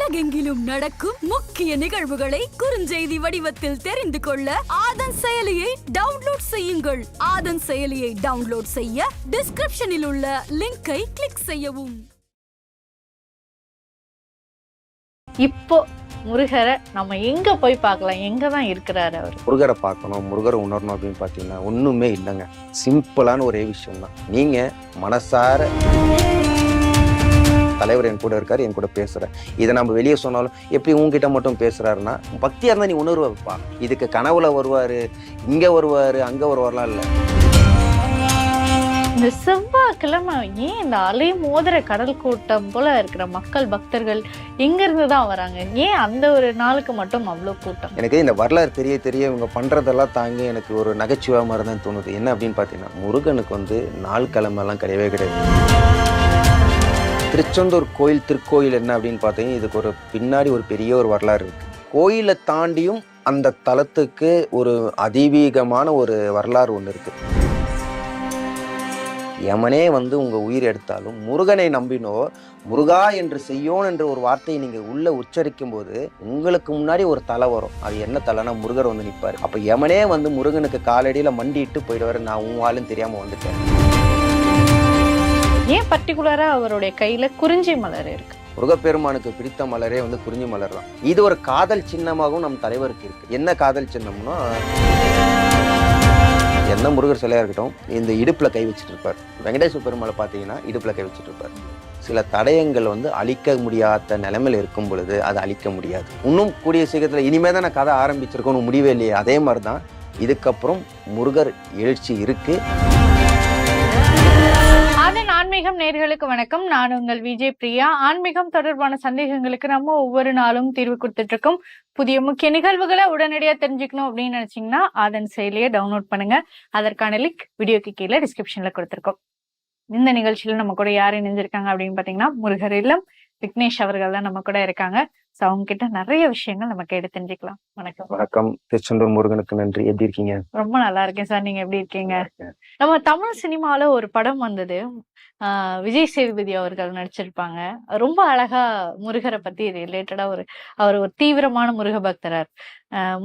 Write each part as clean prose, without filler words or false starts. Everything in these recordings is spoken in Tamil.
உலகெங்கிலும் நடக்கும் முக்கிய நிகழ்வுகளை குறுஞ்செய்தி வடிவத்தில் தெரிந்து கொள்ள ஆதன் செயலியை டவுன்லோட் செய்யுங்கள். ஆதன் செயலியை டவுன்லோட் செய்ய டிஸ்கிரிப்ஷனில் உள்ள லிங்கை கிளிக் செய்யவும். இப்போ முருகரை நம்ம எங்க போய் பார்க்கலாம்? எங்க தான் இருக்கிறாரு அவர்? முருகரை பார்க்கணும், முருகரை உணரணும் அப்படின்னு பார்த்தீங்கன்னா ஒன்றுமே இல்லைங்க. சிம்பிளான ஒரே விஷயம் தான். நீங்கள் மனசார தலைவர் என் கூட இருக்காரு, என் கூட பேசுகிறேன், இதை நம்ம வெளியே சொன்னாலும் எப்படி உங்ககிட்ட மட்டும் பேசுகிறாருன்னா பக்தியாக இருந்தால் நீ உணர்வப்பா. இதுக்கு கனவுல வருவார், இங்கே வருவார், அங்கே வருவார்லாம் இல்லை. இந்த செவ்வாய்க்கிழமை ஏன் இந்த அலை மோதிர கடல் கூட்டம் போல இருக்கிற மக்கள் பக்தர்கள் எங்க இருந்து தான் வராங்க? ஏன் அந்த ஒரு நாளுக்கு மட்டும் அவ்வளோ கூட்டம்? எனக்கு இந்த வரலாறு தெரிய தெரிய இவங்க பண்ணுறதெல்லாம் தாங்கி எனக்கு ஒரு நகைச்சுவை மாதிரி தான் தோணுது. என்ன அப்படின்னு பார்த்தீங்கன்னா, முருகனுக்கு நாள் கிழமெல்லாம் கிடையவே கிடையாது. திருச்செந்தூர் கோயில் திருக்கோயில் என்ன அப்படின்னு பார்த்தீங்கன்னா, இதுக்கு ஒரு பின்னாடி ஒரு பெரிய ஒரு வரலாறு இருக்கு. கோயிலை தாண்டியும் அந்த தலத்துக்கு ஒரு அதீவீகமான ஒரு வரலாறு ஒன்று இருக்கு. யமனே உங்க உயிர் எடுத்தாலும் முருகனை நம்பினோ முருகா என்று செய்யோன் என்ற ஒரு வார்த்தையை நீங்க உள்ள உச்சரிக்கும் போது உங்களுக்கு முன்னாடி ஒரு தலை வரும். அது என்ன தலைனா முருகர் நிற்பாரு. அப்ப யமனே முருகனுக்கு காலடியில மண்டிட்டு போயிடுவாரு. நான் உன் ஆளுன்னு தெரியாம வந்துட்டேன். ஏன் பர்டிகுலரா அவருடைய கையில குறிஞ்சி மலர் இருக்கு? முருகப்பெருமானுக்கு பிடித்த மலரே குறிஞ்சி மலர் தான். இது ஒரு காதல் சின்னமாகவும் நம் தலைவருக்கு இருக்கு. என்ன காதல் சின்னம்னா, என்ன முருகர் சிலையா இருக்கட்டும், இந்த இடுப்புல கை வச்சுட்டு இருப்பார். வெங்கடேஸ்வர பெருமாளை பார்த்தீங்கன்னா இடுப்புல கை வச்சுட்டு இருப்பார். சில தடயங்கள் அழிக்க முடியாத நிலைமையில இருக்கும் பொழுது அதை அழிக்க முடியாது. இன்னும் கூடிய சீக்கிரத்துல இனிமே தான் நான் கதை ஆரம்பிச்சிருக்கோன்னு முடிவே இல்லையே. அதே மாதிரிதான் இதுக்கப்புறம் முருகர் எழுச்சி இருக்கு. ஆன்மீகம் நேயர்களுக்கு வணக்கம். நான் உங்கள் விஜய் பிரியா. ஆன்மீகம் தொடர்பான சந்தேகங்களுக்கு நம்ம ஒவ்வொரு நாளும் தீர்வு கொடுத்துட்டு இருக்கோம். புதிய முக்கிய நிகழ்வுகளை உடனடியா தெரிஞ்சுக்கணும் அப்படின்னு நினைச்சீங்கன்னா ஆதன் செயலியை டவுன்லோட் பண்ணுங்க. அதற்கான லிங்க் வீடியோக்கு கீழே டிஸ்கிரிப்ஷன்ல கொடுத்துருக்கோம். இந்த நிகழ்ச்சியில நம்ம கூட யார் இணைஞ்சிருக்காங்க அப்படின்னு பாத்தீங்கன்னா, முருகர் இல்லம் விக்னேஷ் அவர்கள் தான் நம்ம கூட இருக்காங்க. சோ அவங்க கிட்ட நிறைய விஷயங்கள் நம்ம கேட்டு தெரிஞ்சுக்கலாம். வணக்கம். வணக்கம். திருச்செந்தூர் முருகனுக்கு நன்றி. எப்படி இருக்கீங்க? ரொம்ப நல்லா இருக்கேன் சார். நீங்க எப்படி இருக்கீங்க? நம்ம தமிழ் சினிமால ஒரு படம் வந்தது, விஜய் சேதுபதி அவர்கள் நடிச்சிருப்பாங்க. ரொம்ப அழகா முருகரை பத்தி ரிலேட்டடா அவர் ஒரு தீவிரமான முருக பக்தரார்.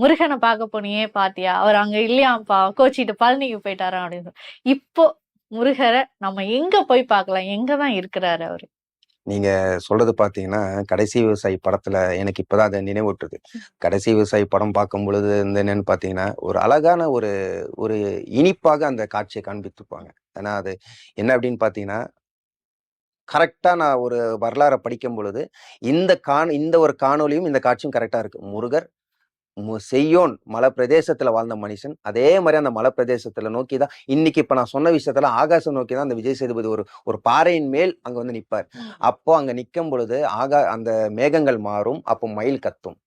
முருகனை பார்க்க போனியே பாத்தியா, அவர் அங்க இல்லையாப்பா, கோச்சிட்டு பழனிக்கு போயிட்டாரா அப்படின்னு. இப்போ முருகரை நம்ம எங்க போய் பார்க்கலாம்? எங்கதான் இருக்கிறாரு அவரு? நீங்க சொல்றது பாத்தீங்கன்னா, கடைசி விவசாயி படத்துல எனக்கு இப்பதான் அதை நினைவூட்டுது. கடைசி விவசாயி படம் பார்க்கும் பொழுது என்னன்னு பாத்தீங்கன்னா, ஒரு அழகான ஒரு ஒரு இனிப்பாக அந்த காட்சியை காண்பித்துப்பாங்க. ஏன்னா அது என்ன அப்படின்னு பாத்தீங்கன்னா, கரெக்டா நான் ஒரு வரலாறை படிக்கும் பொழுது இந்த ஒரு காணொலியும் இந்த காட்சியும் கரெக்டா இருக்கு. முருகர் செய்யோன் மலை பிரதேசத்துல வாழ்ந்த மனுஷன், அதே மாதிரி அந்த மலை பிரதேசத்துல நோக்கிதான் இன்னைக்கு இப்ப நான் சொன்ன விஷயத்துல ஆகாசம் நோக்கிதான் அந்த விஜய் சேதுபதி ஒரு பாறையின் மேல் அங்க நிப்பார். அப்போ அங்க நிற்கும் பொழுது அந்த மேகங்கள் மாறும், அப்போ மயில் கத்தும்.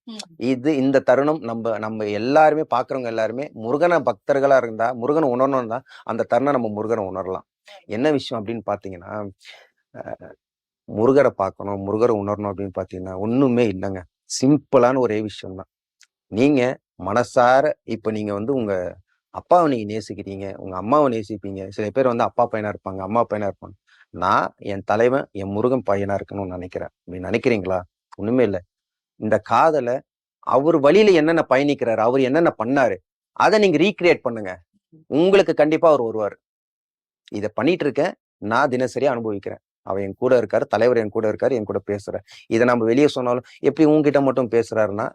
இந்த தருணம் நம்ம எல்லாருமே பாக்குறவங்க எல்லாருமே முருகன பக்தர்களா இருந்தா, முருகனை உணரணும் தான் அந்த தருணம் நம்ம முருகனை உணரலாம். என்ன விஷயம் அப்படின்னு பாத்தீங்கன்னா, முருகரை பார்க்கணும், முருகரை உணரணும் அப்படின்னு பாத்தீங்கன்னா ஒண்ணுமே இல்லைங்க. சிம்பிளான ஒரே விஷயம் தான். நீங்க மனசார இப்ப நீங்க உங்க அப்பாவை நீங்க நேசிக்கிறீங்க, உங்க அம்மாவை நேசிப்பீங்க. சில பேர் அப்பா பையனா இருப்பாங்க, அம்மா பையனா இருப்பாங்க. நான் என் தலைவன் என் முருகன் பையனா இருக்கணும்னு நினைக்கிறேன். அப்படின்னு நினைக்கிறீங்களா? ஒண்ணுமே இல்லை. இந்த காதலை அவர் வழியில என்னென்ன பயணிக்கிறாரு, அவர் என்னென்ன பண்ணாரு, அதை நீங்க ரீக்ரியேட் பண்ணுங்க. உங்களுக்கு கண்டிப்பா அவர் வருவார். இதை பண்ணிட்டு இருக்கேன், நான் தினசரி அனுபவிக்கிறேன். அவர் என் கூட இருக்காரு, தலைவர் என் கூட இருக்காரு, என் கூட பேசுறேன். இதை நம்ம வெளியே சொன்னாலும் எப்படி உங்ககிட்ட மட்டும் பேசுறாருன்னா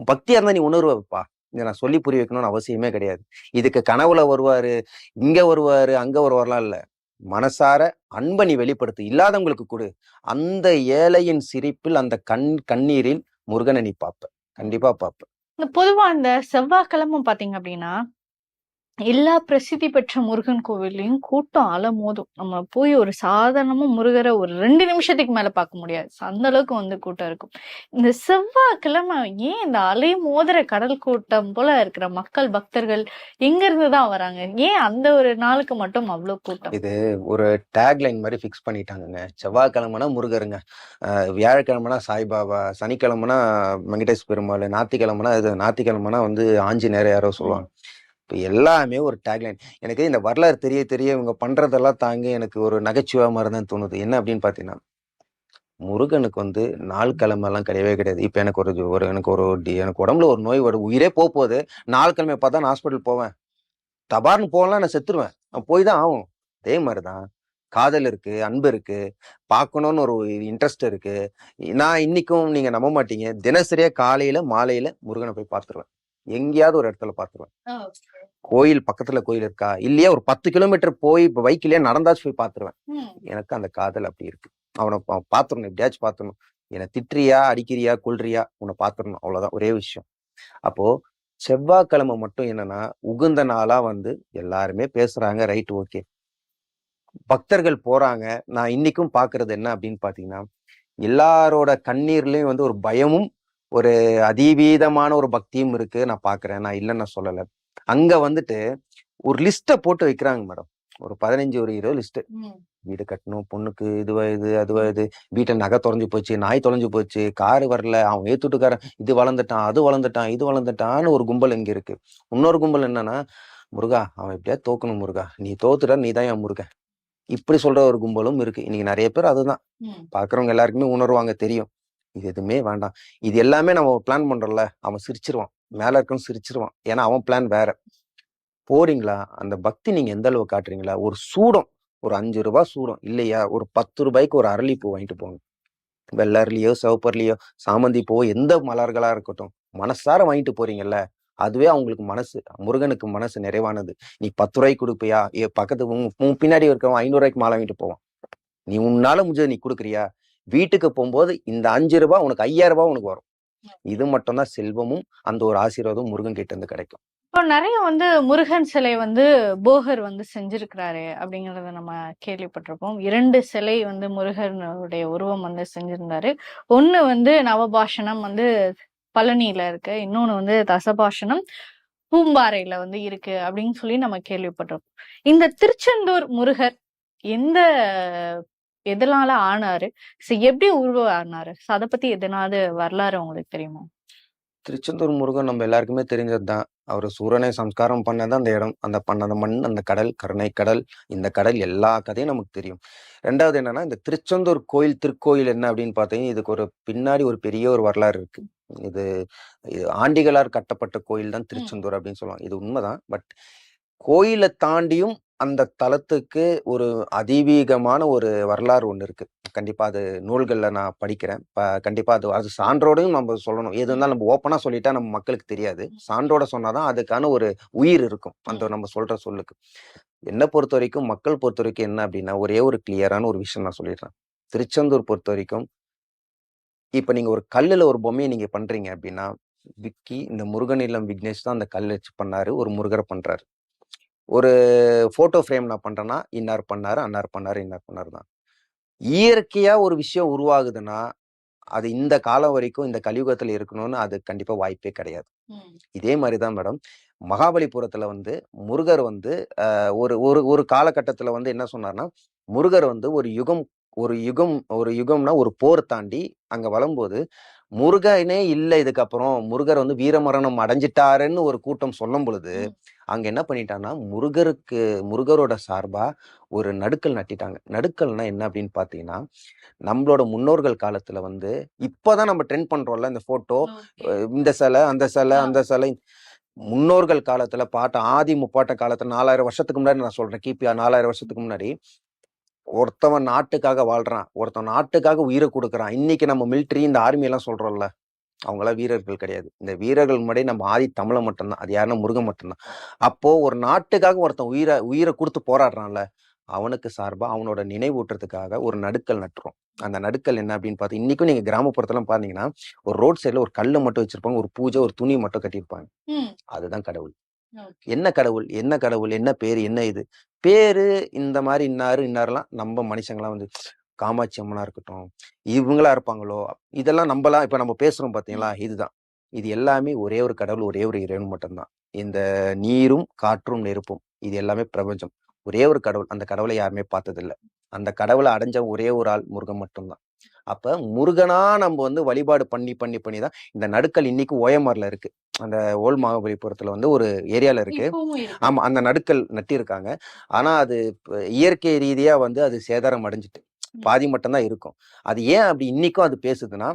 பக்தியா இருந்தா நீ உணர்வப்பா. இதை நான் சொல்லி புரிய வைக்கணும்னு அவசியமே கிடையாது. இதுக்கு கனவுல வருவாரு, இங்க வருவாரு, அங்க வருவார்லாம் இல்ல. மனசார அன்பை நீ வெளிப்படுத்து, இல்லாதவங்களுக்கு கொடு. அந்த ஏழையின் சிரிப்பில், அந்த கண்ணீரில் முருகனை நீ பாப்ப, கண்டிப்பா பாப்ப. பொதுவா இந்த செவ்வாய்க்கிழமை பாத்தீங்க அப்படின்னா, எல்லா பிரசித்தி பெற்ற முருகன் கோவில்லையும் கூட்டம் அலமோதும். நம்ம போய் ஒரு சாதாரணமா முருகரை ஒரு 2 நிமிஷத்துக்கு மேல பார்க்க முடியாது. அந்த அளவுக்கு கூட்டம் இருக்கும். இந்த செவ்வாய்க்கிழமை ஏன் இந்த அலை மோதிர கடல் கூட்டம் போல இருக்கிற மக்கள் பக்தர்கள் எங்க இருந்து தான் வராங்க? ஏன் அந்த ஒரு நாளுக்கு மட்டும் அவ்வளவு கூட்டம்? இது ஒரு டேக்லைன் மாதிரி ஃபிக்ஸ் பண்ணிட்டாங்க. செவ்வாய்க்கிழமைனா முருகருங்க, வியாழக்கிழமைனா சாய்பாபா, சனிக்கிழமைனா வெங்கடேஸ்வர பெருமாள், ஞாயிற்றுக்கிழமைனா ஆஞ்சநேயர் யாரோ சொல்லுவாங்க. எல்லாமே ஒரு டேக்லைன். எனக்கு இந்த வரலாறு தெரிய தெரிய இவங்க பண்றதெல்லாம் தாங்க எனக்கு ஒரு நகைச்சுவை மாதிரி தான் தோணுது. என்ன அப்படின்னு பாத்தீங்கன்னா, முருகனுக்கு வந்து நாள் கிழமைலாம் கிடையவே கிடையாது. இப்ப எனக்கு எனக்கு உடம்புல ஒரு நோய் வரும். உயிரே போகுது. நாள் கிழமை பார்த்தா நான் ஹாஸ்பிட்டல் போவேன். தபார்ன்னு போகலாம் நான் செத்துருவேன். நான் போய் தான் ஆகும். அதே மாரி தான். காதல் இருக்கு, அன்பு இருக்கு, பார்க்கணும்னு ஒரு இன்ட்ரெஸ்ட் இருக்கு. நான் இன்னைக்கும் நீங்க நம்ப மாட்டீங்க. தினசரியா காலையில, மாலையில முருகன போய் பார்த்துருவேன். எங்கேயாவது ஒரு இடத்துல பார்த்துருவேன். கோயில் பக்கத்துல கோயில் இருக்கா? இல்லையா ஒரு 10 கிலோமீட்டர் போய் இப்ப பைக்லயே நடந்தாச்சும் போய் பார்த்துருவேன். எனக்கு அந்த காதல் அப்படி இருக்கு. அவன பார்த்துறணும். எப்படியாச்சும் பார்த்துறணும். என்ன திட்டுறியா, அடிக்கிறியா, கொல்றியா, உன்னை பார்த்துறணும். அவ்வளவுதான் ஒரே விஷயம். அப்போ செவ்வாய்க்கிழமை மட்டும் என்னன்னா, உகுந்த நாளா வந்து எல்லாருமே பேசுறாங்க. Right, okay. பக்தர்கள் போறாங்க. நான் இன்னைக்கும் பார்க்கிறது என்ன அப்படின்னு பார்த்தீங்கன்னா, எல்லாரோட கண்ணீர்லயும் வந்து ஒரு பயமும், ஒரு அதீதமான ஒரு பக்தியும் இருக்கு. நான் பார்க்கிறேன். நான் இல்லைன்னு நான் சொல்லல. அங்க வந்துட்டு ஒரு லிஸ்ட்டை போட்டு வைக்கிறாங்க மேடம். ஒரு 15, ஒரு 20 லிஸ்ட். வீடு கட்டணும், பொண்ணுக்கு இதுவா இது, அதுவா இது, வீட்டுல நகை தொலைஞ்சு போச்சு, நாய் தொலைஞ்சு போச்சு, காரு வரல, அவன் ஏத்துட்டுக்காரன் இது வளர்ந்துட்டான், அது வளர்ந்துட்டான், இது வளர்ந்துட்டான்னு ஒரு கும்பல் இங்க இருக்கு. இன்னொரு கும்பல் என்னன்னா, முருகா அவன் எப்படியாவது தோக்கணும் முருகா, நீ தோத்துட்டா நீ தான் என் முருகன். இப்படி சொல்ற ஒரு கும்பலும் இருக்கு. இன்னைக்கு நிறைய பேர் அதுதான் பாக்குறவங்க எல்லாருக்குமே உணர்வாங்க, தெரியும். இது எதுவுமே வேண்டாம். இது எல்லாமே நம்ம பிளான் பண்றோம்ல, அவன் சிரிச்சிருவான், மேல இருக்கவன் சிரிச்சிருவான். ஏன்னா அவன் பிளான் வேற. போறீங்களா, அந்த பக்தி நீங்க எந்த அளவு காட்டுறீங்களா? ஒரு சூடம், ஒரு 5 ரூபாய் சூடம் இல்லையா, ஒரு 10 ரூபாய்க்கு ஒரு அரளிப்பூ வாங்கிட்டு போங்க. வெள்ளரிலையோ, சிவப்பர்லையோ, சாமந்தி பூவோ, எந்த மலர்களா இருக்கட்டும், மனசார வாங்கிட்டு போறீங்கல்ல, அதுவே அவங்களுக்கு மனசு, முருகனுக்கு மனசு நிறைவானது. நீ 10 ரூபாய்க்கு கொடுப்பியா? பக்கத்து உன் பின்னாடி இருக்கவன் 500 ரூபாய்க்கு மாலை வாங்கிட்டு போவான். நீ உன்னால முடிஞ்சது நீ கொடுக்குறியா? வீட்டுக்கு போகும்போது இந்த 5 ரூபாய் உனக்கு 5000 ரூபாய் உனக்கு வரும். இது மட்டும்தான் செல்வமும், அந்த ஒரு ஆசீர்வாதம் முருகன் கிட்ட இருந்து கிடைக்கும். இப்போ நிறைய வந்து முருகன் சிலை வந்து போகர் வந்து செஞ்சிருக்கிறாரு அப்படிங்கறத நம்ம கேள்விப்பட்டிருப்போம். 2 சிலை வந்து முருகனுடைய உருவம் வந்து செஞ்சிருந்தாரு. ஒண்ணு வந்து நவபாஷணம் வந்து பழனியில இருக்கு, இன்னொன்னு வந்து தசபாஷணம் பூம்பாறையில வந்து இருக்கு அப்படின்னு சொல்லி நம்ம கேள்விப்பட்டிருப்போம். இந்த திருச்செந்தூர் முருகர் எந்த எதனால ஆனாரு, எப்படி உருவானாரு, அதை பத்தி எதனாவது வரலாறு உங்களுக்கு தெரியுமா? திருச்செந்தூர் முருகன் நம்ம எல்லாருக்குமே தெரிஞ்சதுதான். அவர் சூரனை சம்ஸ்காரம் பண்ணதான் அந்த இடம், அந்த பண்ணத மண், அந்த கடல், கருணை கடல், இந்த கடல், எல்லா கதையும் நமக்கு தெரியும். 2வது என்னன்னா, இந்த திருச்செந்தூர் கோயில், திருக்கோயில் என்ன அப்படின்னு பார்த்தீங்கன்னா, இதுக்கு ஒரு பின்னாடி ஒரு பெரிய ஒரு வரலாறு இருக்கு. இது ஆண்டிகளார் கட்டப்பட்ட கோயில் தான் திருச்செந்தூர் அப்படின்னு சொல்லுவாங்க. இது உண்மைதான். பட் கோயிலை தாண்டியும் அந்த தலத்துக்கு ஒரு அதீவீகமான ஒரு வரலாறு ஒண்ணு இருக்கு. கண்டிப்பா அது நூல்கள்ல நான் படிக்கிறேன். கண்டிப்பா அது சான்றோடையும் நம்ம சொல்லணும். எது இருந்தாலும் நம்ம ஓப்பனா சொல்லிட்டா நம்ம மக்களுக்கு தெரியாது. சான்றோட சொன்னாதான் அதுக்கான ஒரு உயிர் இருக்கும் அந்த நம்ம சொல்ற சொல்லுக்கு. என்ன பொறுத்த வரைக்கும், மக்கள் பொறுத்த வரைக்கும் என்ன அப்படின்னா, ஒரே ஒரு கிளியரான ஒரு விஷயம் நான் சொல்லிடுறேன். திருச்செந்தூர் பொறுத்த வரைக்கும், இப்ப நீங்க ஒரு கல்லுல ஒரு பொம்மையை நீங்க பண்றீங்க அப்படின்னா, விக்கி இந்த முருகன் இல்லம் விக்னேஷ் தான் அந்த கல் வச்சு பண்ணாரு. ஒரு முருகரை பண்றாரு. ஒரு போட்டோ ஃப்ரேம் நான் பண்றேன்னா, இன்னார் பண்ணாரு, அன்னார் பண்ணாரு, இன்னார் பண்ணாரு தான். இயற்கையா ஒரு விஷயம் உருவாகுதுன்னா, அது இந்த காலம் வரைக்கும் இந்த கலியுகத்துல இருக்கணும்னு அது கண்டிப்பா வாய்ப்பே கிடையாது. இதே மாதிரிதான் மேடம், மகாபலிபுரத்துல வந்து முருகர் வந்து ஒரு ஒரு ஒரு காலகட்டத்துல வந்து என்ன சொன்னார்னா, முருகர் வந்து ஒரு யுகம்னா ஒரு போர் தாண்டி அங்க வரும்போது, முருகனே இல்லை இதுக்கப்புறம், முருகர் வந்து வீரமரணம் அடைஞ்சிட்டாருன்னு ஒரு கூட்டம் சொல்லும் பொழுது, அங்க என்ன பண்ணிட்டான்னா, முருகரோட சார்பா ஒரு நடுக்கல் நட்டிட்டாங்க. நடுக்கல்னா என்ன அப்படின்னு பாத்தீங்கன்னா, நம்மளோட முன்னோர்கள் காலத்துல வந்து இப்பதான் நம்ம ட்ரெண்ட் பண்றோம்ல இந்த போட்டோ, இந்த சிலை, அந்த சிலை, அந்த சிலை. முன்னோர்கள் காலத்துல ஆதி முப்பாட்ட காலத்துல 4000 வருஷத்துக்கு முன்னாடி நான் சொல்றேன், கிபி 4000 வருஷத்துக்கு முன்னாடி ஒருத்தவன் நாட்டுக்காக வாழ்றான், ஒருத்தன் நாட்டுக்காக உயிரை கொடுக்குறான். இன்னைக்கு நம்ம மிலிட்டரி, இந்த ஆர்மி எல்லாம் சொல்றோம்ல, அவங்களாம் வீரர்கள் கிடையாது. இந்த வீரர்கள் முன்னாடி நம்ம ஆதி தமிழன் மட்டும்தான். அது யாருன்னா முருகன் மட்டும்தான். அப்போ ஒரு நாட்டுக்காக ஒருத்தன் உயிரை கொடுத்து போராடுறான்ல, அவனுக்கு சார்பா அவனோட நினைவூட்டுறதுக்காக ஒரு நடுக்கல் நட்டுறோம். அந்த நடுக்கல் என்ன அப்படின்னு பார்த்து, இன்னைக்கும் நீங்க கிராமப்புறத்துல பாத்தீங்கன்னா, ஒரு ரோட் சைட்ல ஒரு கல்லு மட்டும் வச்சிருப்பாங்க, ஒரு பூஜை, ஒரு துணி மட்டும் கட்டியிருப்பாங்க. அதுதான் கடவுள். என்ன கடவுள், என்ன கடவுள், என்ன பேரு, என்ன இது பேரு, இந்த மாதிரி இன்னாரெல்லாம் நம்ம மனுஷங்களாம் வந்து காமாட்சி அம்மனா இருக்கட்டும், இவங்களா இருப்பாங்களோ, இதெல்லாம் நம்மலாம் இப்ப நம்ம பேசுறோம் பாத்தீங்களா, இதுதான். இது எல்லாமே ஒரே ஒரு கடவுள், ஒரே ஒரு இறைவன் மட்டும்தான். இந்த நீரும் காற்றும் நெருப்பும், இது எல்லாமே பிரபஞ்சம். ஒரே ஒரு கடவுள், அந்த கடவுளை யாருமே பார்த்ததில்லை. அந்த கடவுளை அடைஞ்ச ஒரே ஒரு ஆள் முருகன் மட்டும்தான். அப்ப முருகனா நம்ம வந்து வழிபாடு பண்ணி தான் இந்த நடுக்கல் இன்னைக்கு ஓஎம்ஆர்ல இருக்கு. அந்த ஓல்ட் மகாபலிபுரத்துல வந்து ஒரு ஏரியால இருக்கு. ஆமா, அந்த நடுக்கல் நட்டி இருக்காங்க. ஆனா அது இயற்கை ரீதியா வந்து அது சேதாரம் அடைஞ்சிட்டு, பாதி மட்டும்தான் இருக்கும். அது ஏன் அப்படி இன்னைக்கும் அது பேசுதுன்னா,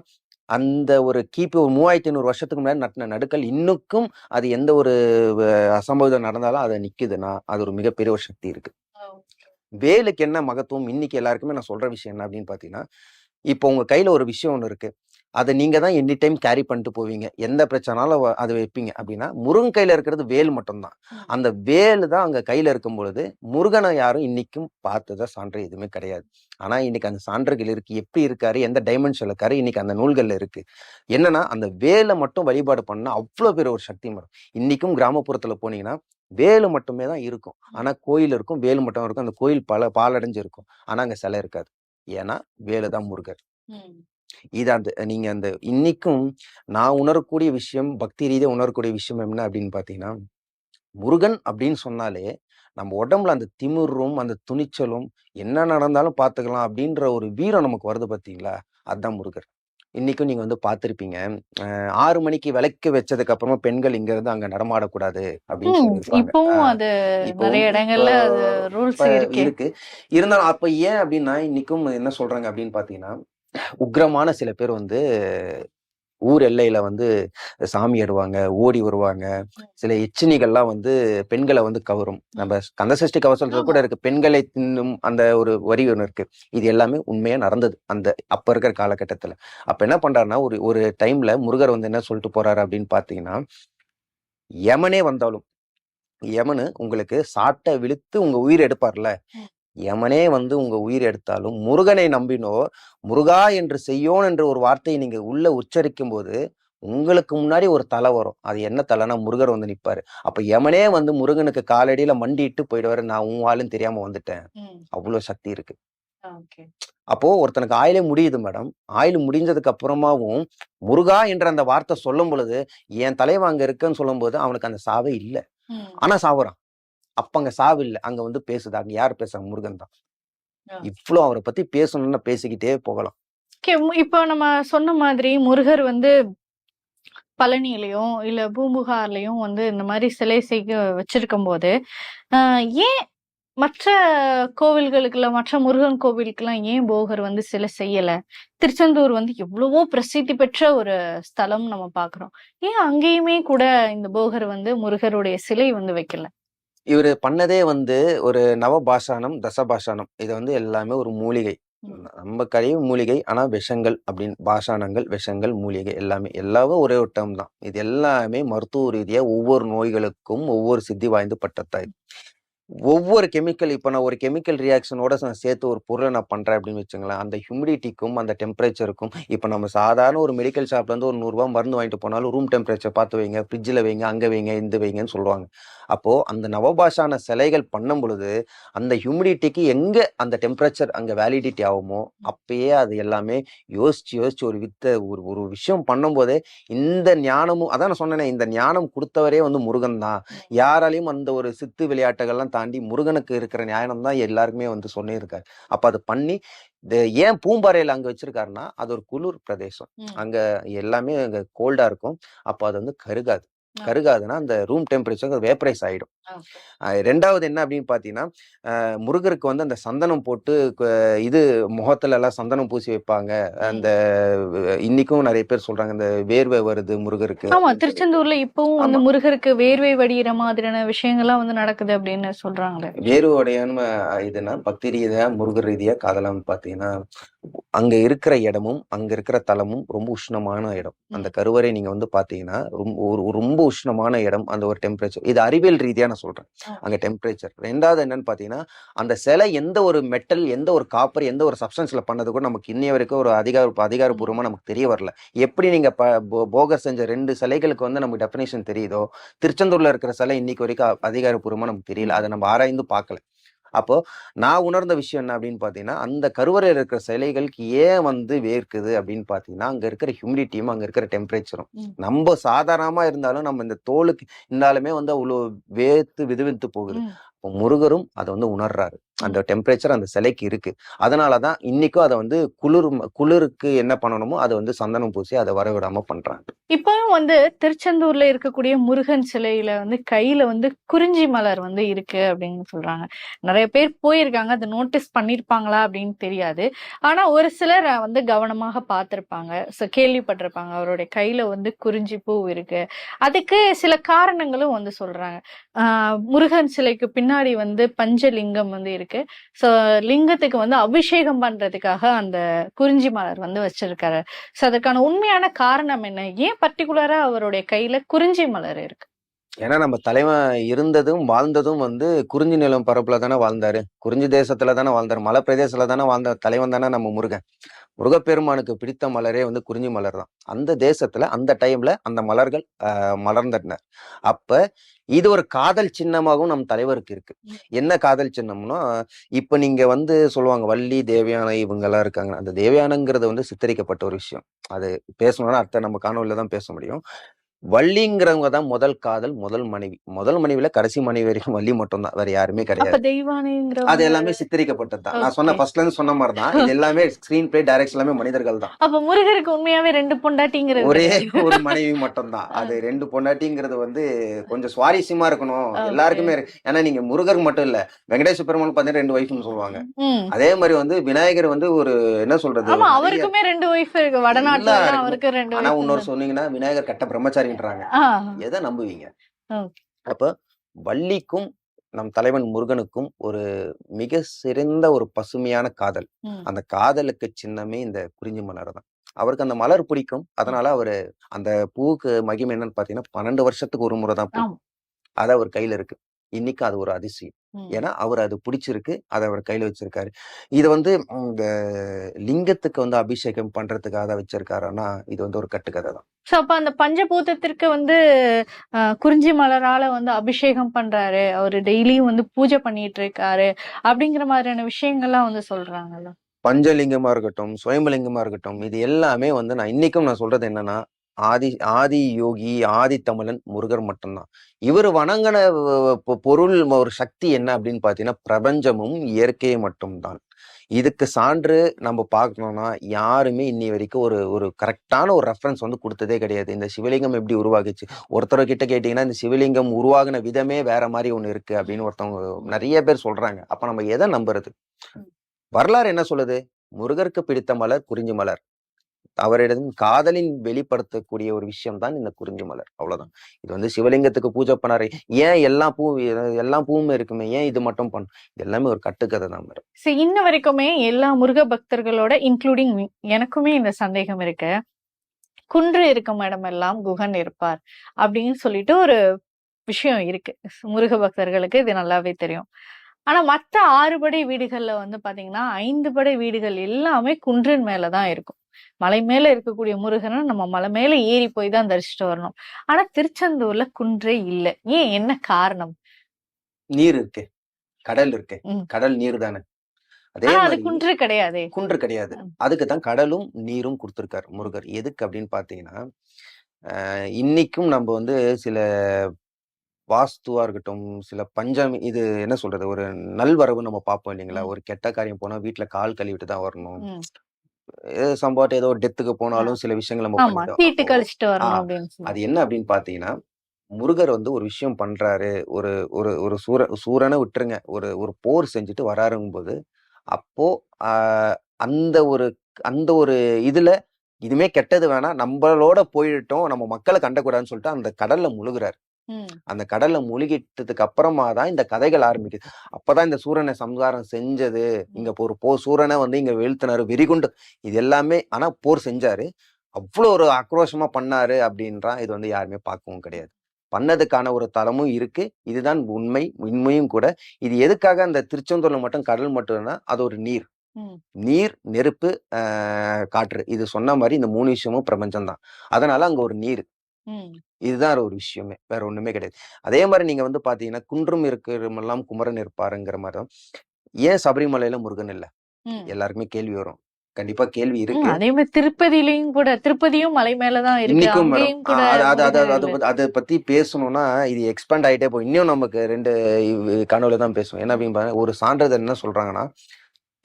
அந்த ஒரு கிபி ஒரு 3500 வருஷத்துக்கு முன்னாடி நட்டின நடுக்கல் இன்னுக்கும் அது எந்த ஒரு அசம்பாவிதம் நடந்தாலும் அது நிக்குதுன்னா, அது ஒரு மிகப்பெரிய ஒரு சக்தி இருக்கு. வேலுக்கு என்ன மகத்துவம் இன்னைக்கு எல்லாருக்குமே நான் சொல்ற விஷயம் என்ன அப்படின்னு பாத்தீங்கன்னா, இப்போ உங்க கையில ஒரு விஷயம் ஒண்ணு இருக்கு. அதை நீங்க தான் எனி டைம் கேரி பண்ணிட்டு போவீங்க. எந்த பிரச்சனாலும் அது வைப்பீங்க அப்படின்னா, முருகன் கையில இருக்கிறது வேல் மட்டும்தான். அந்த வேலு தான் அங்க கையில இருக்கும் பொழுது, முருகனை யாரும் இன்னைக்கும் பார்த்ததா சான்று எதுவுமே கிடையாது. ஆனா இன்னைக்கு அந்த சான்றுகள் இருக்கு. எப்படி இருக்காரு, எந்த டைமென்ஷன்ல இருக்காரு, இன்னைக்கு அந்த நூல்கள்ல இருக்கு. என்னன்னா, அந்த வேலை மட்டும் வழிபாடு பண்ணா அவ்வளவு பெரிய ஒரு சக்தி வரும். இன்னைக்கும் கிராமப்புறத்துல போனீங்கன்னா, வேலு மட்டுமே தான் இருக்கும். ஆனா கோயில் இருக்கும், வேலு மட்டும் இருக்கும். அந்த கோயில் பாழடைஞ்சு இருக்கும். ஆனா அங்க சிலை இருக்காது. ஏன்னா வேலு தான் முருகர். இது அந்த நீங்க அந்த இன்னைக்கும் நான் உணரக்கூடிய விஷயம், பக்தி ரீதியா உணரக்கூடிய விஷயம் என்ன அப்படின்னு பாத்தீங்கன்னா, முருகன் அப்படின்னு சொன்னாலே நம்ம உடம்புல அந்த திமிரும் அந்த துணிச்சலும் என்ன நடந்தாலும் பாத்துக்கலாம் அப்படின்ற ஒரு வீரம் நமக்கு வருது பாத்தீங்களா, அதுதான் முருகர். இன்னைக்கும் நீங்க வந்து பார்த்திருப்பீங்க. 6 மணிக்கு விளக்கு வச்சதுக்கு அப்புறமா பெண்கள் இங்க இருந்து அங்க நடமாடக்கூடாது அப்படின்னு சொல்லியிருப்பாங்க. இப்பவும் அது இப்போ நிறைய இடங்கள்ல அது ரூல்ஸ் இப்ப இருக்கு. இருந்தாலும் அப்ப ஏன் அப்படின்னா, இன்னைக்கும் என்ன சொல்றாங்க அப்படின்னு பாத்தீங்கன்னா, உக்கிரமான சில பேர் வந்து ஊர் எல்லையில வந்து சாமி ஆடுவாங்க, ஓடி வருவாங்க. சில எச்சினிகள்லாம் வந்து பெண்களை வந்து கவரும். நம்ம கந்தசஷ்டி கவசத்துல கூட இருக்கு. பெண்களை தின்னும் அந்த ஒரு வரி ஒண்ணு இருக்கு. இது எல்லாமே உண்மையா நடந்தது. அந்த அப்ப இருக்கிற காலகட்டத்துல. அப்ப என்ன பண்றாருன்னா, ஒரு ஒரு டைம்ல முருகர் வந்து என்ன சொல்லிட்டு போறாரு அப்படின்னு பாத்தீங்கன்னா, யமனே வந்தாலும், யமனு உங்களுக்கு சாட்டை விழுத்து உங்க உயிர் எடுப்பார்ல, யமனே வந்து உங்க உயிர் எடுத்தாலும் முருகனை நம்பினோ, முருகா என்று செய்யோன் என்ற ஒரு வார்த்தையை நீங்க உள்ள உச்சரிக்கும் போது உங்களுக்கு முன்னாடி ஒரு தலை வரும். அது என்ன தலைனா முருகர் வந்து நிப்பாரு. அப்ப யமனே வந்து முருகனுக்கு காலடியில மண்டிட்டு போயிடுவாரு. நான் உன் ஆளுன்னு தெரியாம வந்துட்டேன். அவ்வளவு சக்தி இருக்கு. அப்போ ஒருத்தனுக்கு ஆயிலே முடியுது மேடம். ஆயுள் முடிஞ்சதுக்கு அப்புறமாவும் முருகா என்ற அந்த வார்த்தை சொல்லும் பொழுது, என் தலைவன் அங்க இருக்குன்னு சொல்லும் போது அவனுக்கு அந்த சாவே இல்ல. ஆனா சாவுறான். அப்ப அங்க சாவு இல்ல. அங்க வந்து பேசுது. அங்க யாரு பேசுறாங்க? முருகன் தான். இவ்வளவு அவரை பத்தி பேசணும்னா பேசிக்கிட்டே போகலாம். இப்போ நம்ம சொன்ன மாதிரி முருகர் வந்து பழனியிலயும் இல்ல பூம்புகார்லயும் வந்து இந்த மாதிரி சிலை செய்ய வச்சிருக்கும் போது ஏன் மற்ற கோவில்களுக்குள்ள மற்ற முருகன் கோவிலுக்கெல்லாம் ஏன் போகர் வந்து சிலை செய்யல? திருச்செந்தூர் வந்து எவ்வளவோ பிரசித்தி பெற்ற ஒரு ஸ்தலம் நம்ம பாக்குறோம். ஏன் அங்கேயுமே கூட இந்த போகர் வந்து முருகருடைய சிலை வந்து வைக்கல? இவரு பண்ணதே வந்து ஒரு நவபாஷானம், தசபாஷானம். இது வந்து எல்லாமே ஒரு மூலிகை. நம்ம கழிவு மூலிகை. ஆனா விஷங்கள் அப்படின்னு பாஷானங்கள், விஷங்கள், மூலிகை எல்லாமே ஒரே ஒரு டேர்ம் தான். இது எல்லாமே மருத்துவ ரீதியா ஒவ்வொரு நோய்களுக்கும் ஒவ்வொரு சித்தி வாய்ந்து பட்டத்தாய். ஒவ்வொரு கெமிக்கல் இப்ப நான் ஒரு கெமிக்கல் ரியாக்ஷனோட நான் சேர்த்து ஒரு பொருளை நான் பண்றேன் அப்படின்னு வச்சுங்களேன், அந்த ஹியூமிடிட்டிக்கும் அந்த டெம்பரேச்சருக்கும் இப்ப நம்ம சாதாரண ஒரு மெடிக்கல் ஷாப்ல இருந்து ஒரு 100 ரூபாய் மருந்து வாங்கிட்டு போனாலும் ரூம் டெம்பரேச்சர் பார்த்து வைங்க, ஃப்ரிட்ஜில் வைங்க, அங்க வைங்க, இந்த வைங்கன்னு சொல்லுவாங்க. அப்போ அந்த நவபாஷான சிலைகள் பண்ணும் பொழுது அந்த ஹியூமிடிட்டிக்கு எங்க அந்த டெம்பரேச்சர் அங்க வேலிடிட்டி ஆகுமோ அப்பயே அது எல்லாமே யோசிச்சு ஒரு ஒரு ஒரு விஷயம் பண்ணும் போதே இந்த ஞானமும் அதான் நான் சொன்னேனே, இந்த ஞானம் கொடுத்தவரே வந்து முருகன் தான். யாராலையும் அந்த ஒரு சித்து விளையாட்டுகள்லாம் தாண்டி முருகனுக்கு இருக்கிற ஞானம் தான் எல்லாருக்குமே வந்து சொல்லியிருக்காரு. அப்ப அது பண்ணி ஏன் பூம்பாறையில அங்க வச்சிருக்காருன்னா, அது ஒரு குளிர் பிரதேசம். அங்க எல்லாமே அங்க கோல்டா இருக்கும். அப்ப அது வந்து கருகாதுன்னா அந்த ரூம் டெம்பரேச்சர் வேப்பரைஸ் ஆயிடும். 2வது என்ன அப்படின்னு பாத்தீங்கன்னா, முருகருக்கு வந்து அந்த சந்தனம் போட்டு இது முகத்துல எல்லாம் சந்தனம் பூசி வைப்பாங்க. அந்த இன்னைக்கும் நிறைய பேர் சொல்றாங்க இந்த வேர்வை வருது முருகருக்கு. ஆமா, திருச்செந்தூர்ல இப்பவும் வந்து முருகருக்கு வேர்வை வடிகிற மாதிரியான விஷயங்கள்லாம் வந்து நடக்குது அப்படின்னு சொல்றாங்க. வேர்வையான இதுனா பக்தி ரீதியா முருகர் ரீதியா காதலாம் பாத்தீங்கன்னா, அங்க இருக்கிற இடமும் அங்க இருக்கிற தலமும் ரொம்ப உஷ்ணமான இடம். அந்த கருவறை நீங்க வந்து பாத்தீங்கன்னா ரொம்ப உஷ்ணமான இடம். அந்த ஒரு டெம்பரேச்சர் இது அறிவியல் ரீதியா நான் சொல்றேன். அங்க டெம்பரேச்சர். 2வது என்னன்னு பாத்தீங்கன்னா, அந்த சிலை எந்த ஒரு மெட்டல், எந்த ஒரு காப்பர், எந்த ஒரு சப்ஸ்டன்ஸ்ல பண்ணது கூட நமக்கு இன்னைய வரைக்கும் ஒரு அதிகாரப்பூர்வமா நமக்கு தெரிய வரல. எப்படி நீங்க போகர் செஞ்ச 2 சிலைகளுக்கு வந்து நமக்கு டெஃபினேஷன் தெரியுதோ, திருச்செந்தூர்ல இருக்கிற சிலை இன்னைக்கு வரைக்கும் அதிகாரப்பூர்வமா நமக்கு தெரியல. அதை நம்ம ஆராய்ந்து பார்க்கல. அப்போ நான் உணர்ந்த விஷயம் என்ன அப்படின்னு பாத்தீங்கன்னா, அந்த கருவறையில் இருக்கிற சிலைகளுக்கு ஏன் வந்து வேர்க்குது அப்படின்னு பாத்தீங்கன்னா, அங்க இருக்கிற ஹியூமிடிட்டியும் அங்க இருக்கிற டெம்பரேச்சரும் நம்ம சாதாரணமா இருந்தாலும் நம்ம இந்த தோலுக்கு இருந்தாலுமே வந்து அவ்வளவு வேர்த்து விதுவித்து போகுது. முருகரும் அதை வந்து உணர்றாரு. அந்த டெம்பரேச்சர் அந்த சிலைக்கு இருக்கு. அதனாலதான் இன்னைக்கும் அதை வந்து குளிருக்கு என்ன பண்ணணுமோ அதை வந்து சந்தனம் பூசி அதை வரவிடாம பண்றாங்க. இப்பவும் வந்து திருச்செந்தூர்ல இருக்கக்கூடிய முருகன் சிலையில வந்து கையில வந்து குறிஞ்சி மலர் வந்து இருக்கு அப்படின்னு சொல்றாங்க. நிறைய பேர் போயிருக்காங்க, அதை நோட்டீஸ் பண்ணிருப்பாங்களா அப்படின்னு தெரியாது. ஆனா ஒரு சிலர் வந்து கவனமாக பார்த்திருப்பாங்க, கேள்விப்பட்டிருப்பாங்க அவருடைய கையில வந்து குறிஞ்சி பூ இருக்கு. அதுக்கு சில காரணங்களும் வந்து சொல்றாங்க. முருகன் சிலைக்கு பின்னாடி வந்து பஞ்சலிங்கம் வந்து இருக்கு. சோ லிங்கத்துக்கு வந்து அபிஷேகம் பண்றதுக்காக அந்த குறிஞ்சி மலர் வந்து வச்சிருக்காரு. சோ அதுக்கான உண்மையான காரணம் என்ன? ஏன் பர்டிகுலரா அவருடைய கையில குறிஞ்சி மலர் இருக்கு? ஏன்னா நம்ம தலைவன் இருந்ததும் வாழ்ந்ததும் வந்து குறிஞ்சி நிலம் பரப்புல தானே வாழ்ந்தாரு, குறிஞ்சி தேசத்துல தானே வாழ்ந்தாரு, மலை பிரதேசத்துல தானே வாழ்ந்த தலைவன் தானே நம்ம முருகன். முருகப்பெருமானுக்கு பிடித்த மலரே வந்து குறிஞ்சி மலர் தான். அந்த தேசத்துல அந்த டைம்ல அந்த மலர்கள் மலர்ந்தனர். அப்ப இது ஒரு காதல் சின்னமாகவும் நம் தலைவருக்கு இருக்கு. என்ன காதல் சின்னம்னா, இப்ப நீங்க வந்து சொல்லுவாங்க வள்ளி தேவயானை இவங்க எல்லாம் இருக்காங்க. அந்த தேவயானங்கிறது வந்து சித்தரிக்கப்பட்ட ஒரு விஷயம். அது பேசணும்னா அடுத்த நம்ம காணொலியில தான் பேச முடியும். வள்ளிங்கிறவங்க தான் முதல் காதல், முதல் மனைவி. முதல் மனைவியில கடைசி மனைவி வரைக்கும் வள்ளி மட்டும்தான், வேற யாருமே அப்ப கிடையாது. அது தெய்வானைங்கிறவங்க எல்லாமே சித்தரிக்கப்பட்டது தான். நான் சொன்ன ஓகே. ஃபர்ஸ்ட்ல இருந்து சொன்ன மாதிரி தான். இது எல்லாமே ஸ்கிரீன் பிளே, டைரக்ஷன் எல்லாமே மனிதர்கள் தான். அப்ப முருகருக்கு உண்மையாவே 2 பொண்டாட்டிங்கிறது ஒரே கிடையாது. ஒரு மனைவி மட்டும்தான். அது 2 பொண்டாட்டிங்கிறது வந்து கொஞ்சம் சுவாரஸ்யமா இருக்கணும் ஓகே. எல்லாருக்குமே. ஏன்னா நீங்க முருகர் மட்டும் இல்ல, வெங்கடேஸ்வர பெருமாள் பார்த்தீங்கன்னா 2 ஒய்ஃப்னு சொல்லுவாங்க. ம். அதே மாதிரி வந்து விநாயகர் வந்து ஒரு என்ன சொல்றது, ஆமா, நிறைய அவருக்குமே 2 ஒய்ஃப் இருக்கு. வடநாட்டுல எல்லாம் எல்லாருக்குமே. அவருக்கு 2 ஆனா ஒய்ஃப் இன்னொரு இருக்கு. சொன்னீங்கன்னா விநாயகர் கட்ட பிரம்மச்சாரின்றாங்க. எதை நம்புவீங்க? ஓகே. அப்ப வள்ளிக்கும் நம் தலைவன் முருகனுக்கும் ஒரு மிக சிறந்த ஒரு பசுமையான காதல். ம். அந்த காதலுக்கு சின்னமே இந்த குறிஞ்சி மலர் தான். அவருக்கு அந்த மலர் பிடிக்கும். ம். அதனால அவரு அந்த பூவுக்கு மகிமை என்னன்னு பாத்தீங்கன்னா 12 வருஷத்துக்கு ஒரு முறை தான் பூ. ஆமா. அது அவர் கையில இருக்கு. இன்னைக்கு அது ஒரு அதிசயம். ம். ஏன்னா அவர் அது பிடிச்சிருக்கு, அதை அவர் கையில வச்சிருக்காரு. இது வந்து இந்த லிங்கத்துக்கு வந்து அபிஷேகம் பண்றதுக்காக தான் வச்சிருக்காருன்னா இது வந்து ஒரு கட்டுக்கதை தான். சோ அப்ப அந்த பஞ்சபூதத்திற்கு வந்து குறிஞ்சி மலரால வந்து அபிஷேகம் பண்றாரு, அவரு டெய்லியும் வந்து பூஜை பண்ணிட்டு இருக்காரு அப்படிங்கிற மாதிரியான விஷயங்கள்லாம் வந்து சொல்றாங்கல்ல. பஞ்சலிங்கமா இருக்கட்டும், சுயம்பலிங்கமா இருக்கட்டும், இது எல்லாமே வந்து நான் இன்னைக்கும் நான் சொல்றது என்னன்னா, ஆதி ஆதி யோகி, ஆதி தமிழன் முருகர் மட்டும்தான். இவர் வணங்கின பொருள் ஒரு சக்தி என்ன அப்படின்னு பாத்தீங்கன்னா, பிரபஞ்சமும் இயற்கையும் மட்டும்தான். இதுக்கு சான்று நம்ம பார்க்கணும்னா யாருமே இன்னி வரைக்கும் ஒரு ஒரு கரெக்டான ஒரு ரெஃபரன்ஸ் வந்து கொடுத்ததே கிடையாது. இந்த சிவலிங்கம் எப்படி உருவாகுச்சு, ஒருத்தர் கிட்ட கேட்டீங்கன்னா இந்த சிவலிங்கம் உருவாகின விதமே வேற மாதிரி ஒண்ணு இருக்கு அப்படின்னு ஒருத்தவங்க நிறைய பேர் சொல்றாங்க. அப்ப நம்ம எதை நம்புறது? வரலாறு என்ன சொல்லுது? முருகருக்கு பிடித்த மலர் குறிஞ்சி மலர். அவரிடம் காதலின் வெளிப்படுத்தக்கூடிய ஒரு விஷயம் தான் இந்த குறிஞ்சி மலர். அவ்வளவுதான். இது வந்து சிவலிங்கத்துக்கு பூஜை பண்ணாரு, ஏன் எல்லா பூவும் இருக்குமே, ஏன் இது மட்டும் பண்ண, எல்லாமே ஒரு கட்டுக்கதை தான் மேடம். சரி, இன்ன வரைக்குமே எல்லா முருக பக்தர்களோட இன்க்ளூடிங் எனக்குமே இந்த சந்தேகம் இருக்கு. குன்று இருக்கும் இடமெல்லாம் குகன் இருப்பார் அப்படின்னு சொல்லிட்டு ஒரு விஷயம் இருக்கு. முருக பக்தர்களுக்கு இது நல்லாவே தெரியும். ஆனா மத்த 6 படை வீடுகள்ல வந்து பாத்தீங்கன்னா 5 படை வீடுகள் எல்லாமே குன்றின் மேலதான் இருக்கும். மலை மேல இருக்கக்கூடிய முருகனை நம்ம மலை மேல ஏறி போய் தான் தரிசிச்சுட்டு வரணும். ஆனா திருச்செந்தூர்ல குன்றே இல்ல. ஏன், என்ன காரணம்? நீர் இருக்கு, கடல் இருக்கு. ம். கடல் நீர் தானே. அதே ஆனா அது மாதிரி குன்று கிடையாதே. குன்று கிடையாது. ம். அதுக்கு தான் கடலும் நீரும் கொடுத்திருக்காரு முருகர். எதுக்கு அப்படின்னு பாத்தீங்கன்னா, இன்னைக்கும் நம்ம வந்து சில வாஸ்துவா இருக்கட்டும், சில பஞ்சாமி இது என்ன சொல்றது, ஒரு நல்வரவு நம்ம பார்ப்போம் இல்லைங்களா? ம். ஒரு கெட்ட காரியம் போனா வீட்ல கால் கழுவிட்டு தான் வரணும். ம். சம்பாட் ஏதோ டெத்துக்கு ஆ. போனாலும் சில விஷயங்கள் நம்ம ஆமா, பண்ணிடுவோம். தீட்டு அப்போ கழிச்சிட்டு ஆ வரணும் அப்படின்னு அது சொல்லுவாங்க. என்ன அப்படின்னு பார்த்தீங்கன்னா, முருகர் வந்து ஒரு விஷயம் பண்றாரு. ஒரு ஒரு ஒரு சூரனை விட்டுருங்க. ஒரு ஒரு போர் செஞ்சுட்டு வராருங்கும்போது, அப்போ அ அந்த ஒரு அந்த ஒரு இதுல இனிமே கெட்டது வேணாம். நம்பளோட போயிட்டோம். நம்ம மக்கள கண்டக்கூடாதுன்னு சொல்லிட்டு அந்த கடல்ல முழுகுறாரு. ம். அந்த கடல்ல முழுகிட்டதுக்கு அப்புறமா தான் இந்த கதைகள் ஆரம்பிக்குது. அப்பதான் இந்த சூரனை சம்ஹாரம் செஞ்சது. இங்க ஒரு சூரனை வந்து இங்க வீழ்த்தினாரு. வெறிகுண்டு இது எல்லாமே. ஆனா போர் செஞ்சாரு. அவ்வளோ ஒரு ஆக்ரோஷமா பண்ணாரு அப்படின்றான். இது வந்து யாருமே பார்க்கவும் கிடையாது. பண்ணதுக்கான ஒரு தலமும் இருக்கு. இதுதான் உண்மையும் கூட. இது எதுக்காக அந்த திருச்செந்தூர்ல மட்டும் கடல் மட்டும்னா, அது ஒரு நீர். ம். நீர், நெருப்பு, காற்று. இது சொன்ன மாரி இந்த 3 விஷயமும் பிரபஞ்சம் தான். அதனால அங்க ஒரு நீர். ம். இதுதான் ஒரு விஷயமே. வேற ஒண்ணுமே கிடையாது. அதே மாரி நீங்க வந்து பார்த்தீங்கன்னா, குன்றும் இருக்கிறமெல்லாம் குமரன் இருப்பாருங்கிற மாரி தான். ஏன் சபரிமலையில முருகன் இல்ல? ம். எல்லாருக்குமே கேள்வி வரும். கண்டிப்பா கேள்வி இருக்கு. அதே மாதிரி திருப்பதியிலயும் கூட திருப்பதியும் மலை மேலதான் இருக்கு. இன்னைக்கும் மேடம் அங்கேயும் கூட அதை பத்தி பேசணும்னா இது எக்ஸ்பேண்ட் ஆயிட்டே போகும். இன்னும் நமக்கு 2 கனவுல தான் பேசுவோம். என்ன அப்படின்னு பாருங்க, ஒரு சான்றிதழ் என்ன சொல்றாங்கன்னா,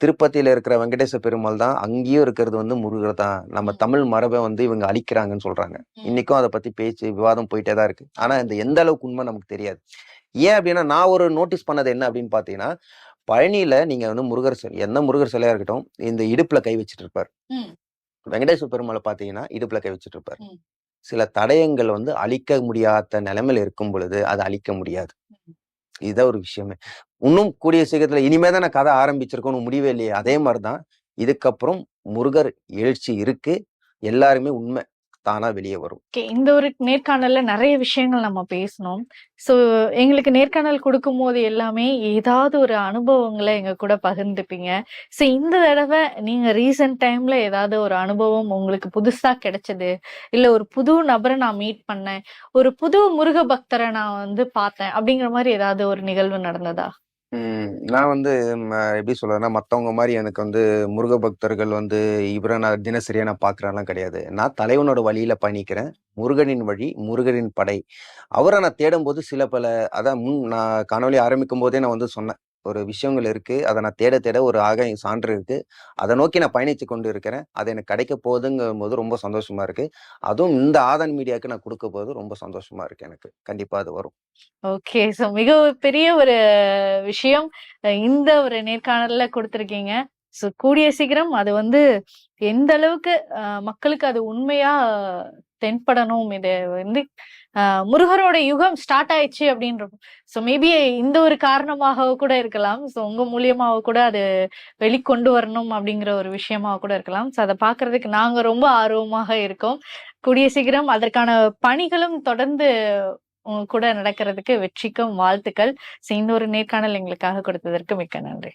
திருப்பதியில இருக்கிற வெங்கடேச பெருமாள் தான் அங்கேயும் இருக்கிறது வந்து முருகர் தான். நம்ம தமிழ் மரபை வந்து இவங்க அழிக்கிறாங்கன்னு சொல்றாங்க. இன்னைக்கும் அதை பத்தி பேச்சு விவாதம் போயிட்டே தான் இருக்கு. ஆனா இந்த எந்த அளவுக்கு உண்மை நமக்கு தெரியாது. ஏன் அப்படின்னா, நான் ஒரு நோட்டீஸ் பண்ணது என்ன அப்படின்னு பாத்தீங்கன்னா, பழனியில நீங்க வந்து முருகர் சிலை, எந்த முருகர் சிலையா இருக்கட்டும், இந்த இடுப்புல கை வச்சுட்டு இருப்பார். வெங்கடேச பெருமாளை பாத்தீங்கன்னா இடுப்புல கை வச்சுட்டு இருப்பார். சில தடயங்கள் வந்து அழிக்க முடியாத நிலைமையில இருக்கும் பொழுது அதை அழிக்க முடியாது. இதுதான் ஒரு விஷயமே. இன்னும் கூடிய சீக்கிரத்துல இனிமேதான் நான் கதை ஆரம்பிச்சிருக்கோம்னு முடிவே இல்லையே. அதே மாதிரிதான் இதுக்கப்புறம் முருகர் எழுச்சி இருக்கு. எல்லாருமே உண்மை தானா வெளியே வரும். இந்த ஒரு நேர்காணல்ல நிறைய விஷயங்கள் நம்ம பேசணும். சோ எங்களுக்கு நேர்காணல் கொடுக்கும் போது எல்லாமே ஏதாவது ஒரு அனுபவங்களை எங்க கூட பகிர்ந்துப்பீங்க. சோ இந்த தடவை நீங்க ரீசன்ட் டைம்ல ஏதாவது ஒரு அனுபவம் உங்களுக்கு புதுசா கிடைச்சது, இல்ல ஒரு புது நபரை நான் மீட் பண்ணேன், ஒரு புது முருக பக்தரை நான் வந்து பார்த்தேன் அப்படிங்கிற மாதிரி ஏதாவது ஒரு நிகழ்வு நடந்ததா? நான் வந்து எப்படி சொல்றதுன்னா, மத்தவங்க மாதிரி எனக்கு வந்து முருக பக்தர்கள் வந்து இவரை நான் தினசரியா நான் பார்க்குறேன்லாம் கிடையாது. நான் தலைவனோட வழியில பயணிக்கிறேன். முருகனின் வழி, முருகனின் படை. அவரை நான் தேடும்போது சில பல அதான் நான் காணொளி ஆரம்பிக்கும் போதே நான் வந்து சொன்னேன். ஒரு விஷயங்கள் இருக்கு. அதை நான் தேட தேட ஒரு சான்று இருக்கு. அதை நோக்கி நான் பயணித்து கொண்டு இருக்கிறேன். அது எனக்கு கிடைக்க போகுதுங்கும் போது ரொம்ப சந்தோஷமா இருக்கு. அதுவும் இந்த ஆதன் மீடியாவுக்கு நான் கொடுக்க போது ரொம்ப சந்தோஷமா இருக்கு எனக்கு. கண்டிப்பா அது வரும். ஓகே. சோ மிக பெரிய ஒரு விஷயம் இந்த ஒரு நேர்காணல்ல கொடுத்திருக்கீங்க. சோ கூடிய சீக்கிரம் அது வந்து எந்த அளவுக்கு மக்களுக்கு அது உண்மையா தென்படணும். இது வந்து முருகரோட யுகம் ஸ்டார்ட் ஆயிடுச்சு அப்படின்றது. சோ மேபி இந்த ஒரு காரணமாக கூட இருக்கலாம். சோ உங்க மூலியமாக கூட அது வெளிக்கொண்டு வரணும் அப்படிங்கிற ஒரு விஷயமாக கூட இருக்கலாம். சோ அதை பாக்குறதுக்கு நாங்க ரொம்ப ஆர்வமாக இருக்கோம். கூடிய சீக்கிரம் அதற்கான பணிகளும் தொடர்ந்து உங்க கூட நடக்கிறதுக்கு வெற்றிக்கும் வாழ்த்துக்கள். இந்த ஒரு நேர்காணல் எங்களுக்காக கொடுத்ததற்கு மிக்க நன்றி.